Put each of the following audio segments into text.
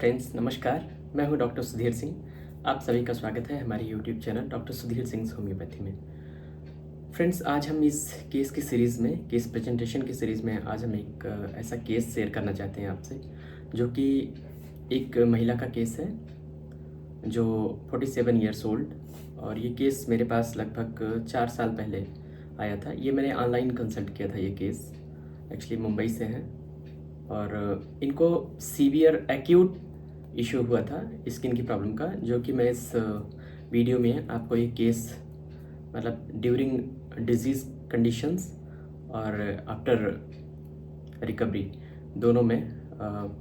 Friends, नमस्कार। मैं हूं डॉक्टर सुधीर सिंह। आप सभी का स्वागत है हमारे YouTube channel doctor Sudhir Singh homeopathy में। फ्रेंड्स, आज हम इस केस की सीरीज़ में, केस प्रेजेंटेशन की सीरीज़ में आज हम एक ऐसा केस शेयर करना चाहते हैं आपसे, जो कि एक महिला का केस है जो 47 ईयर्स ओल्ड, और ये केस मेरे पास लगभग 4 साल पहले आया था। ये मैंने ऑनलाइन कंसल्ट किया था। ये केस एक्चुअली मुंबई से है और इनको सीवियर एक्यूट इशू हुआ था स्किन की प्रॉब्लम का, जो कि मैं इस वीडियो में आपको ये केस मतलब ड्यूरिंग डिजीज़ कंडीशंस और आफ्टर रिकवरी दोनों में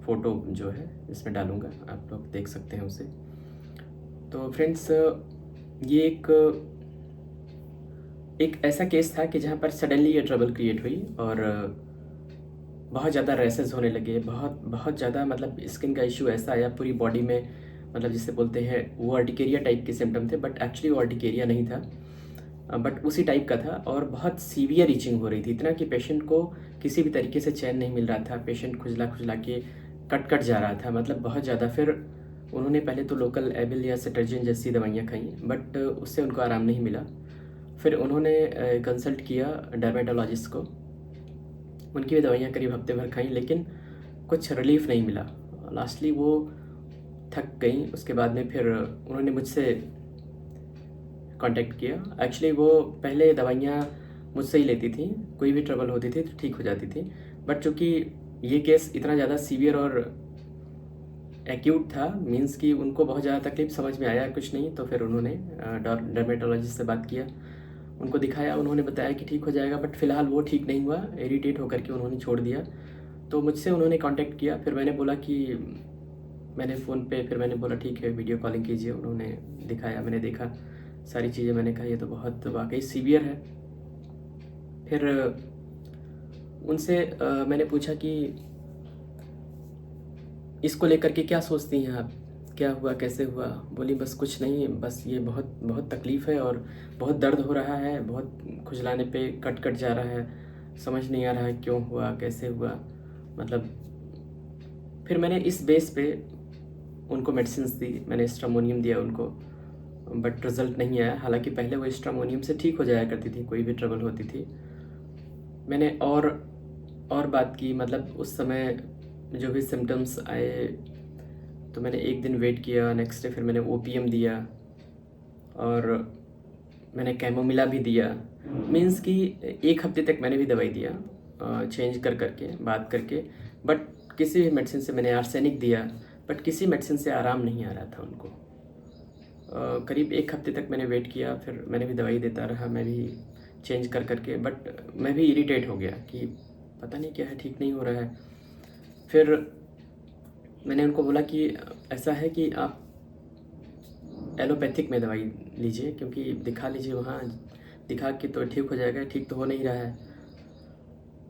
फ़ोटो जो है इसमें डालूँगा, आप लोग देख सकते हैं उसे। तो फ्रेंड्स, ये एक ऐसा केस था कि जहाँ पर सडनली ये ट्रबल क्रिएट हुई और बहुत ज़्यादा रैसेस होने लगे, बहुत बहुत ज़्यादा, मतलब स्किन का इशू ऐसा आया पूरी बॉडी में, मतलब जिसे बोलते हैं वो अर्टिकेरिया टाइप के सिम्टम थे, बट एक्चुअली वो अर्टिकेरिया नहीं था, बट उसी टाइप का था। और बहुत सीवियर ईचिंग हो रही थी, इतना कि पेशेंट को किसी भी तरीके से चैन नहीं मिल रहा था। पेशेंट खुजला खुजला के कट जा रहा था, मतलब बहुत ज़्यादा। फिर उन्होंने पहले तो लोकल एबिल या सेटर्जिन जैसी दवाइयाँ खाई, बट उससे उनको आराम नहीं मिला। फिर उन्होंने कंसल्ट किया डर्मेटोलॉजिस्ट को। उनकी भी दवाइयाँ करीब हफ्ते भर खाई, लेकिन कुछ रिलीफ नहीं मिला। लास्टली वो थक गई। उसके बाद में फिर उन्होंने मुझसे कांटेक्ट किया। एक्चुअली वो पहले दवाइयाँ मुझसे ही लेती थी, कोई भी ट्रबल होती थी तो ठीक हो जाती थी, बट चूँकि ये केस इतना ज़्यादा सीवियर और एक्यूट था, मीन्स कि उनको बहुत ज़्यादा तकलीफ समझ में आया कुछ नहीं, तो फिर उन्होंने डर्मेटोलॉजिस्ट से बात किया, उनको दिखाया। उन्होंने बताया कि ठीक हो जाएगा, बट फ़िलहाल वो ठीक नहीं हुआ, इरिटेट होकर के उन्होंने छोड़ दिया। तो मुझसे उन्होंने कांटेक्ट किया। फिर मैंने बोला कि मैंने फ़ोन पे, फिर मैंने बोला ठीक है वीडियो कॉलिंग कीजिए। उन्होंने दिखाया, मैंने देखा सारी चीज़ें, मैंने कहा ये तो बहुत वाकई सीवियर है। फिर उनसे मैंने पूछा कि इसको लेकर के क्या सोचती हैं आप, क्या हुआ, कैसे हुआ? बोली बस कुछ नहीं, बस ये बहुत बहुत तकलीफ़ है और बहुत दर्द हो रहा है, बहुत खुजलाने पे कट जा रहा है, समझ नहीं आ रहा है क्यों हुआ, कैसे हुआ, मतलब। फिर मैंने इस बेस पे उनको मेडिसिन्स दी, मैंने स्ट्रामोनियम दिया उनको, बट रिज़ल्ट नहीं आया। हालांकि पहले वो स्ट्रामोनियम से ठीक हो जाया करती थी, कोई भी ट्रबल होती थी। मैंने और बात की, मतलब उस समय जो भी सिम्टम्स आए तो मैंने एक दिन वेट किया, नेक्स्ट डे फिर मैंने ओपीएम दिया और मैंने कैमोमिला भी दिया। मीन्स कि एक हफ्ते तक मैंने भी दवाई दिया, चेंज करके बात करके, बट किसी भी मेडिसिन से, मैंने आर्सेनिक दिया, बट किसी मेडिसिन से आराम नहीं आ रहा था उनको। करीब एक हफ्ते तक मैंने वेट किया, फिर मैंने भी दवाई देता रहा, मैं भी चेंज करके, बट मैं भी इरिटेट हो गया कि पता नहीं क्या है, ठीक नहीं हो रहा है। फिर मैंने उनको बोला कि ऐसा है कि आप एलोपैथिक में दवाई लीजिए, क्योंकि दिखा लीजिए, वहाँ दिखा के तो ठीक हो जाएगा, ठीक तो हो नहीं रहा है।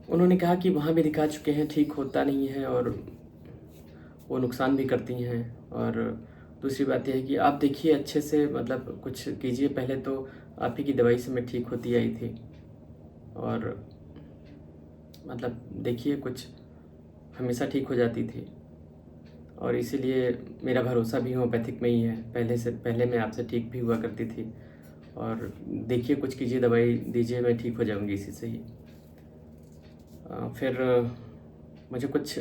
उन्होंने कहा कि वहाँ भी दिखा चुके हैं, ठीक होता नहीं है और वो नुकसान भी करती हैं। और दूसरी बात यह है कि आप देखिए अच्छे से, मतलब कुछ कीजिए। पहले तो आप ही की दवाई से मैं ठीक होती आई थी, और मतलब देखिए कुछ हमेशा ठीक हो जाती थी, और इसीलिए मेरा भरोसा भी होम्योपैथिक में ही है। पहले मैं आपसे ठीक भी हुआ करती थी, और देखिए कुछ कीजिए, दवाई दीजिए, मैं ठीक हो जाऊंगी इसी से ही। फिर मुझे कुछ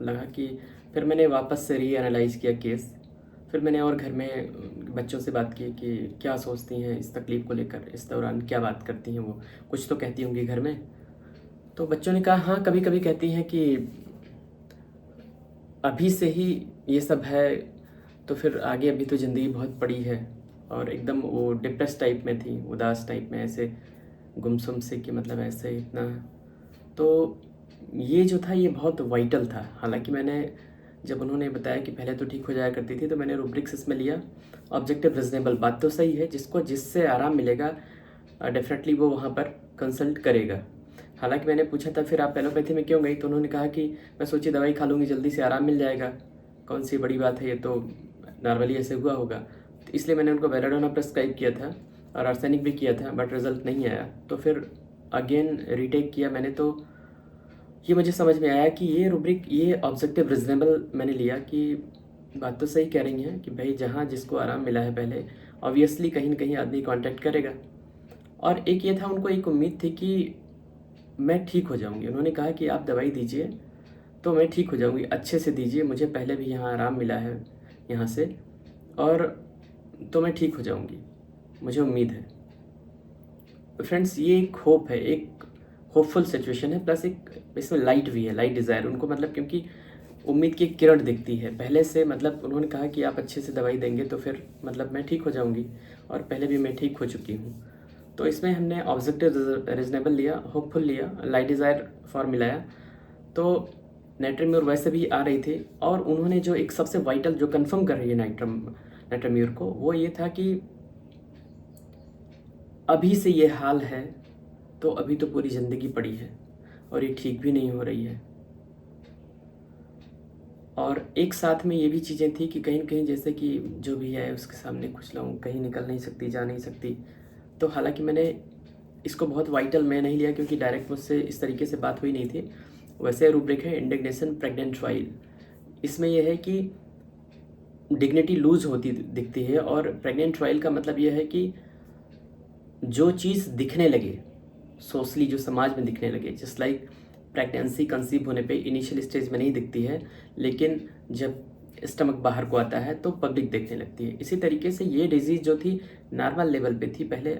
लगा कि फिर मैंने वापस से रीएनालाइज़ किया केस। फिर मैंने और घर में बच्चों से बात की कि क्या सोचती हैं इस तकलीफ़ को लेकर, इस दौरान क्या बात करती हैं वो, कुछ तो कहती होंगी घर में। तो बच्चों ने कहा हाँ, कभी कभी कहती हैं कि अभी से ही ये सब है, तो फिर आगे अभी तो ज़िंदगी बहुत बड़ी है। और एकदम वो डिप्रेस टाइप में थी, उदास टाइप में, ऐसे गुमसुम से, कि मतलब ऐसे इतना। तो ये जो था ये बहुत वाइटल था। हालांकि मैंने, जब उन्होंने बताया कि पहले तो ठीक हो जाया करती थी, तो मैंने रूब्रिक्स इसमें लिया, ऑब्जेक्टिव रीजनेबल, बात तो सही है, जिससे आराम मिलेगा डेफिनेटली वो वहाँ पर कंसल्ट करेगा। हालांकि मैंने पूछा था फिर आप एलोपैथी में क्यों गई, तो उन्होंने कहा कि मैं सोची दवाई खा लूँगी, जल्दी से आराम मिल जाएगा, कौन सी बड़ी बात है, ये तो नॉर्मली ऐसे हुआ होगा। तो इसलिए मैंने उनको बेलाडोना प्रेस्क्राइब किया था और आर्सेनिक भी किया था, बट रिज़ल्ट नहीं आया। तो फिर अगेन रीटेक किया मैंने, तो ये मुझे समझ में आया कि ये रूब्रिक, ये ऑब्जेक्टिव रीजनेबल मैंने लिया कि बात तो सही कह रही हैं कि भाई जहाँ जिसको आराम मिला है पहले, ऑब्वियसली कहीं न कहीं आदमी कांटेक्ट करेगा। और एक ये था, उनको एक उम्मीद थी कि मैं ठीक हो जाऊँगी। उन्होंने कहा कि आप दवाई दीजिए तो मैं ठीक हो जाऊँगी, अच्छे से दीजिए, मुझे पहले भी यहाँ आराम मिला है यहाँ से, और तो मैं ठीक हो जाऊँगी, मुझे उम्मीद है। फ्रेंड्स, ये एक होप है, एक होपफुल सिचुएशन है, प्लस एक इसमें लाइट भी है, लाइट डिज़ायर उनको, मतलब क्योंकि उम्मीद की एक किरण दिखती है पहले से। मतलब उन्होंने कहा कि आप अच्छे से दवाई देंगे तो फिर मतलब मैं ठीक हो जाऊँगी, और पहले भी मैं ठीक हो चुकी हूँ। तो इसमें हमने ऑब्जेक्टिव रीजनेबल लिया, होपफुल लिया, लाइट डिज़ायर फॉर मिलाया। तो नाइट्रोम्यूर वैसे भी आ रही थी, और उन्होंने जो एक सबसे वाइटल जो कंफर्म कर रही है नाइट्रोम्यूर को, वो ये था कि अभी से ये हाल है तो अभी तो पूरी ज़िंदगी पड़ी है, और ये ठीक भी नहीं हो रही है। और एक साथ में ये भी चीज़ें थी कि कहीं न कहीं जैसे कि जो भी है उसके सामने खुजलाऊँ, कहीं निकल नहीं सकती, जा नहीं सकती। तो हालाँकि मैंने इसको बहुत वाइटल मैं नहीं लिया, क्योंकि डायरेक्ट मुझसे इस तरीके से बात हुई नहीं थी। वैसे रूब्रिक है इंडिग्नेशन प्रेग्नेंट वाइल। इसमें यह है कि डिग्निटी लूज़ होती दिखती है, और प्रेग्नेंट वाइल का मतलब ये है कि जो चीज़ दिखने लगे, सोशली जो समाज में दिखने लगे, जस्ट लाइक प्रेगनेंसी कंसीव होने पे इनिशियल स्टेज में नहीं दिखती है, लेकिन जब स्टमक बाहर को आता है तो पब्लिक देखने लगती है। इसी तरीके से ये डिजीज़ जो थी नॉर्मल लेवल पे थी, पहले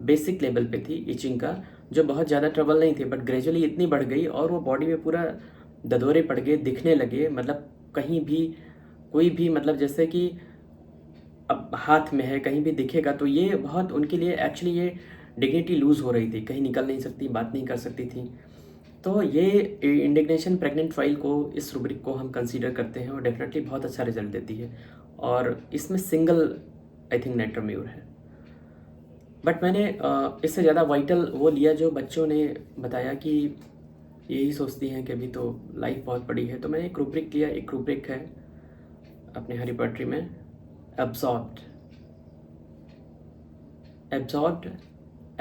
बेसिक लेवल पे थी इचिंग का, जो बहुत ज़्यादा ट्रबल नहीं थी, बट ग्रेजुअली इतनी बढ़ गई और वो बॉडी में पूरा ददोरे पड़ गए, दिखने लगे। मतलब कहीं भी कोई भी, मतलब जैसे कि अब हाथ में है, कहीं भी दिखेगा तो ये बहुत उनके लिए एक्चुअली ये डिग्निटी लूज़ हो रही थी, कहीं निकल नहीं सकती, बात नहीं कर सकती थी। तो ये इंडिग्नेशन प्रेग्नेंट फाइल को, इस रूब्रिक को हम कंसीडर करते हैं, और डेफिनेटली बहुत अच्छा रिजल्ट देती है, और इसमें सिंगल आई थिंक नाइट्रोम्यूर है। बट मैंने इससे ज़्यादा वाइटल वो लिया जो बच्चों ने बताया कि यही सोचती हैं कि अभी तो लाइफ बहुत बड़ी है। तो मैंने एक रूब्रिक लिया, एक रूब्रिक है अपने हरी पॉटरी में, absorbed. Absorbed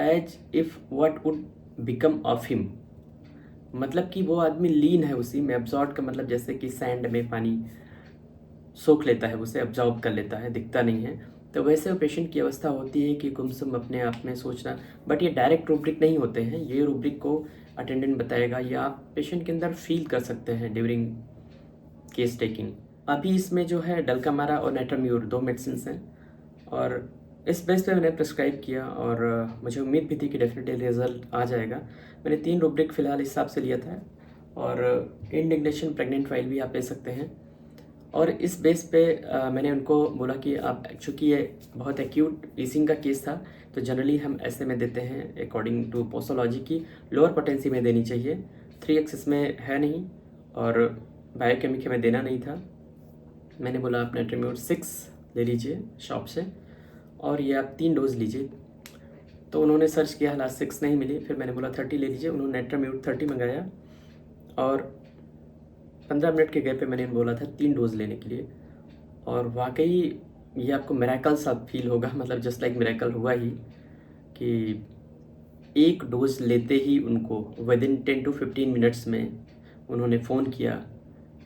as if what would become of him, मतलब कि वो आदमी लीन है उसी में। एब्जॉर्ब का मतलब जैसे कि सैंड में पानी सोख लेता है, उसे एब्जॉर्ब कर लेता है, दिखता नहीं है। तो वैसे पेशेंट की अवस्था होती है कि गुमसुम अपने आप में सोचना। बट ये डायरेक्ट रूब्रिक नहीं होते हैं, ये रूब्रिक को अटेंडेंट बताएगा, या आप पेशेंट के अंदर फील कर सकते हैं ड्यूरिंग केस टेकिंग। अभी इसमें जो है डल्कामारा और नाइट्रोम्यूर 2 मेडिसिन हैं, और इस बेस पे मैंने प्रिस्क्राइब किया, और मुझे उम्मीद भी थी कि डेफिनेटली रिजल्ट आ जाएगा। मैंने 3 रूब्रिक फ़िलहाल इस हिसाब से लिया था, और इंडिग्नेशन प्रेग्नेंट फाइल भी आप ले सकते हैं। और इस बेस पे मैंने उनको बोला कि आप, चूँकि ये बहुत एक्यूट ईसिंग का केस था, तो जनरली हम ऐसे में देते हैं अकॉर्डिंग टू पोस्टोलॉजी की लोअर पोटेंसी में देनी चाहिए, 3x इसमें है नहीं, और बायोकेमिक में देना नहीं था। मैंने बोला आप नाइट्रोम्यूर 6 ले लीजिए शॉप से, और ये आप 3 डोज लीजिए। तो उन्होंने सर्च किया, लास्ट 6 नहीं मिली, फिर मैंने बोला 30 ले लीजिए। उन्होंने नाइट्रोम्यूर 30 मंगाया, और 15 मिनट के गैप पे मैंने बोला था 3 डोज लेने के लिए। और वाकई ये आपको मिरेकल सा फील होगा, मतलब जस्ट लाइक मिरेकल हुआ ही, कि एक डोज लेते ही उनको विदिन 10 to 15 मिनट्स में उन्होंने फ़ोन किया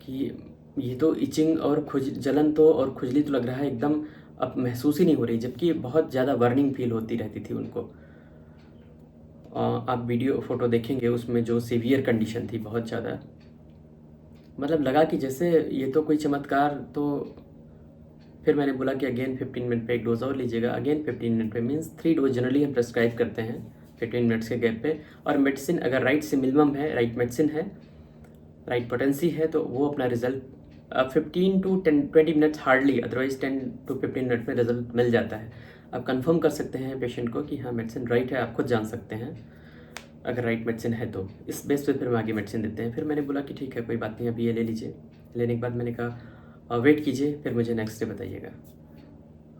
कि ये तो इचिंग और जलन तो और खुजली तो लग रहा है एकदम, अब महसूस ही नहीं हो रही, जबकि बहुत ज़्यादा बर्निंग फील होती रहती थी उनको। आप वीडियो फ़ोटो देखेंगे उसमें जो सीवियर कंडीशन थी बहुत ज़्यादा, मतलब लगा कि जैसे ये तो कोई चमत्कार। तो फिर मैंने बोला कि अगेन 15 मिनट पे एक डोज और लीजिएगा, अगेन 15 मिनट पे, मीन्स 3 डोज जनरली हम प्रेस्क्राइब करते हैं 15 मिनट्स के गैप पे। और मेडिसिन अगर राइट से मिनिमम है, राइट मेडिसिन है, राइट पोटेंसी है, तो वो अपना result 15 to 20 minutes hardly, otherwise 10 to 15 minute में रिजल्ट मिल जाता है। आप कंफर्म कर सकते हैं पेशेंट को कि हाँ मेडिसिन राइट है, आप खुद जान सकते हैं अगर राइट मेडिसिन है तो। इस बेस पे फिर हम आगे मेडिसिन देते हैं। फिर मैंने बोला कि ठीक है कोई बात नहीं, अभी ये ले लीजिए। लेने के बाद मैंने कहा वेट कीजिए, फिर मुझे नेक्स्ट डे बताइएगा।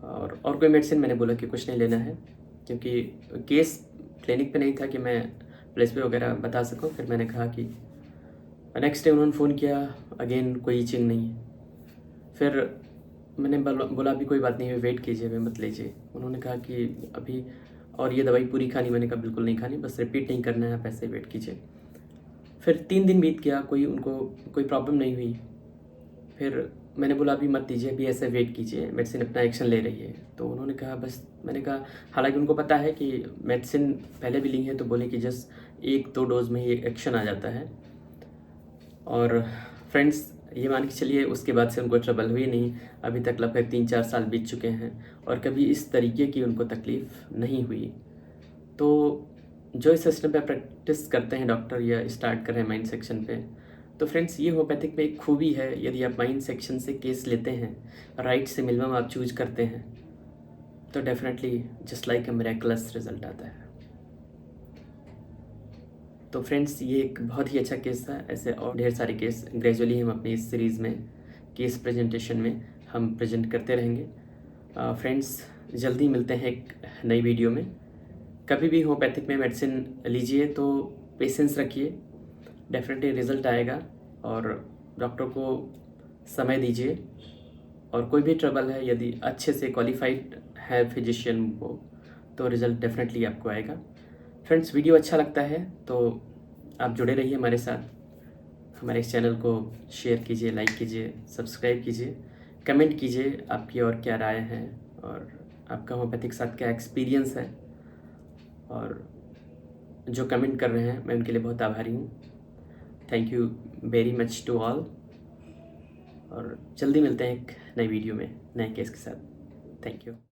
और कोई मेडिसिन मैंने बोला कि कुछ नहीं लेना है, क्योंकि केस क्लिनिक पे नहीं था कि मैं प्लेस पे वगैरह बता सकूं। फिर मैंने कहा कि नेक्स्ट डे उन्होंने फ़ोन किया, अगेन कोई इचिंग नहीं। फिर मैंने बोला अभी कोई बात नहीं है, वेट कीजिए, अभी मत लीजिए। उन्होंने कहा कि अभी और ये दवाई पूरी खानी, मैंने कहा बिल्कुल नहीं खानी, बस रिपीट नहीं करना है, आप ऐसे वेट कीजिए। फिर 3 दिन बीत गया, उनको कोई प्रॉब्लम नहीं हुई। फिर मैंने बोला अभी मत दीजिए, अभी ऐसे वेट कीजिए, मेडिसिन अपना एक्शन ले रही है। तो उन्होंने कहा बस, मैंने कहा हालांकि उनको पता है कि मेडिसिन पहले भी ली है, तो बोले कि जस्ट 1-2 डोज में ही एक्शन आ जाता है। और फ्रेंड्स ये मान के चलिए उसके बाद से उनको ट्रबल हुई नहीं। अभी तक लगभग 3-4 साल बीत चुके हैं और कभी इस तरीके की उनको तकलीफ़ नहीं हुई। तो जो इस सिस्टम पे प्रैक्टिस करते हैं डॉक्टर या स्टार्ट कर रहे हैं माइंड सेक्शन पे, तो फ्रेंड्स ये होम्योपैथिक में एक खूबी है, यदि आप माइंड सेक्शन से केस लेते हैं, राइट से मिनिमम आप चूज करते हैं, तो डेफिनेटली जस्ट लाइक अ मिरेकलस रिजल्ट आता है। तो फ्रेंड्स ये एक बहुत ही अच्छा केस था। ऐसे और ढेर सारे केस ग्रेजुअली हम अपनी इस सीरीज़ में केस प्रेजेंटेशन में हम प्रेजेंट करते रहेंगे। फ्रेंड्स जल्दी मिलते हैं एक नई वीडियो में। कभी भी होम्योपैथिक में मेडिसिन लीजिए तो पेशेंस रखिए, डेफिनेटली रिज़ल्ट आएगा। और डॉक्टर को समय दीजिए, और कोई भी ट्रबल है यदि अच्छे से क्वालिफाइड है फिजिशियन वो, तो रिज़ल्ट डेफिनेटली आपको आएगा। फ्रेंड्स वीडियो अच्छा लगता है तो आप जुड़े रहिए हमारे साथ, हमारे इस चैनल को शेयर कीजिए, लाइक कीजिए, सब्सक्राइब कीजिए, कमेंट कीजिए आपकी और क्या राय है और आपका होम्योपैथिक के साथ क्या एक्सपीरियंस है। और जो कमेंट कर रहे हैं मैं उनके लिए बहुत आभारी हूँ। Thank you very much to all, और जल्दी मिलते हैं एक नई वीडियो में नए केस के साथ। Thank you.